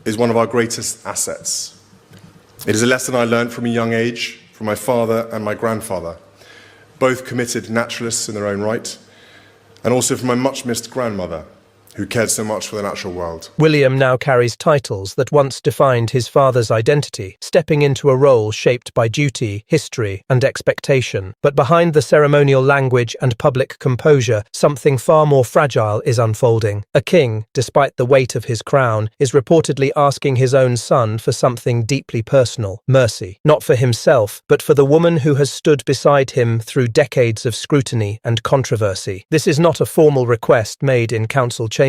is one of our greatest assets. It is a lesson I learned from a young age from my father and my grandfather, both committed naturalists in their own right, and also from my much-missed grandmother, who cared so much for the natural world. William now carries titles that once defined his father's identity, stepping into a role shaped by duty, history, and expectation. But behind the ceremonial language and public composure, something far more fragile is unfolding. A king, despite the weight of his crown, is reportedly asking his own son for something deeply personal: mercy. Not for himself, but for the woman who has stood beside him through decades of scrutiny and controversy. This is not a formal request made in council chambers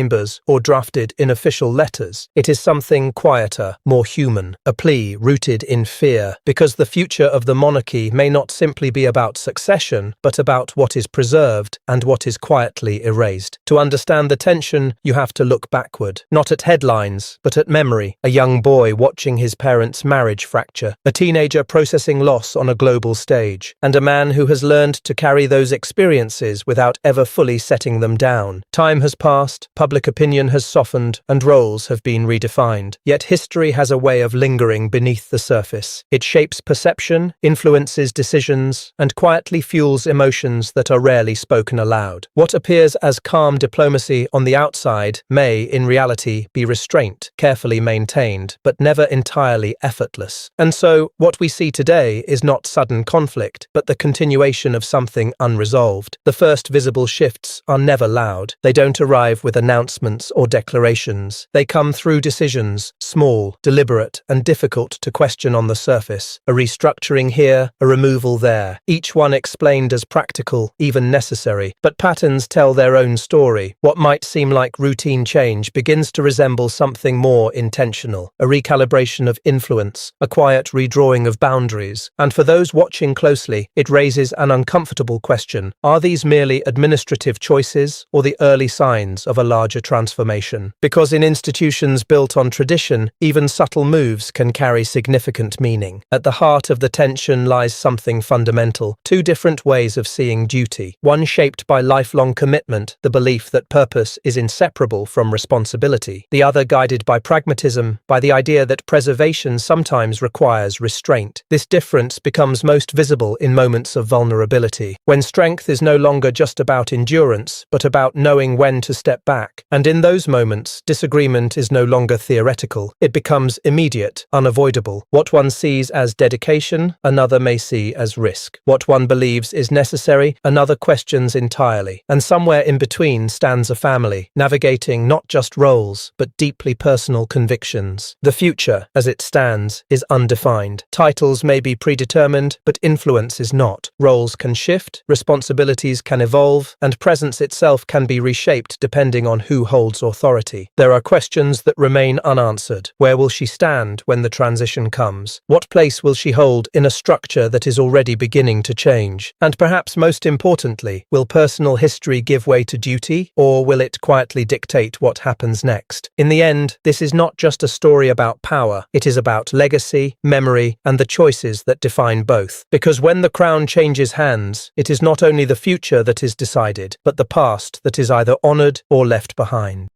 or drafted in official letters. It is something quieter, more human, a plea rooted in fear, because the future of the monarchy may not simply be about succession, but about what is preserved and what is quietly erased. To understand the tension, you have to look backward, not at headlines, but at memory. A young boy watching his parents' marriage fracture, a teenager processing loss on a global stage, and a man who has learned to carry those experiences without ever fully setting them down. Time has passed, public opinion has softened, and roles have been redefined. Yet history has a way of lingering beneath the surface. It shapes perception, influences decisions, and quietly fuels emotions that are rarely spoken aloud. What appears as calm diplomacy on the outside may, in reality, be restraint, carefully maintained, but never entirely effortless. And so, what we see today is not sudden conflict, but the continuation of something unresolved. The first visible shifts are never loud. They don't arrive with announcements or declarations. They come through decisions, small, deliberate, and difficult to question on the surface. A restructuring here, a removal there, each one explained as practical, even necessary. But patterns tell their own story. What might seem like routine change begins to resemble something more intentional, a recalibration of influence, a quiet redrawing of boundaries. And for those watching closely, it raises an uncomfortable question. Are these merely administrative choices, or the early signs of a larger transformation? Because in institutions built on tradition, even subtle moves can carry significant meaning. At the heart of the tension lies something fundamental: two different ways of seeing duty. One shaped by lifelong commitment, the belief that purpose is inseparable from responsibility. The other guided by pragmatism, by the idea that preservation sometimes requires restraint. This difference becomes most visible in moments of vulnerability, when strength is no longer just about endurance, but about knowing when to step back. And in those moments, disagreement is no longer theoretical. It becomes immediate, unavoidable. What one sees as dedication, another may see as risk. What one believes is necessary, another questions entirely. And somewhere in between stands a family, navigating not just roles, but deeply personal convictions. The future, as it stands, is undefined. Titles may be predetermined, but influence is not. Roles can shift, responsibilities can evolve, and presence itself can be reshaped depending on who holds authority. There are questions that remain unanswered. Where will she stand when the transition comes? What place will she hold in a structure that is already beginning to change? And perhaps most importantly, will personal history give way to duty, or will it quietly dictate what happens next? In the end, this is not just a story about power. It is about legacy, memory, and the choices that define both. Because when the crown changes hands, it is not only the future that is decided, but the past that is either honored or left behind.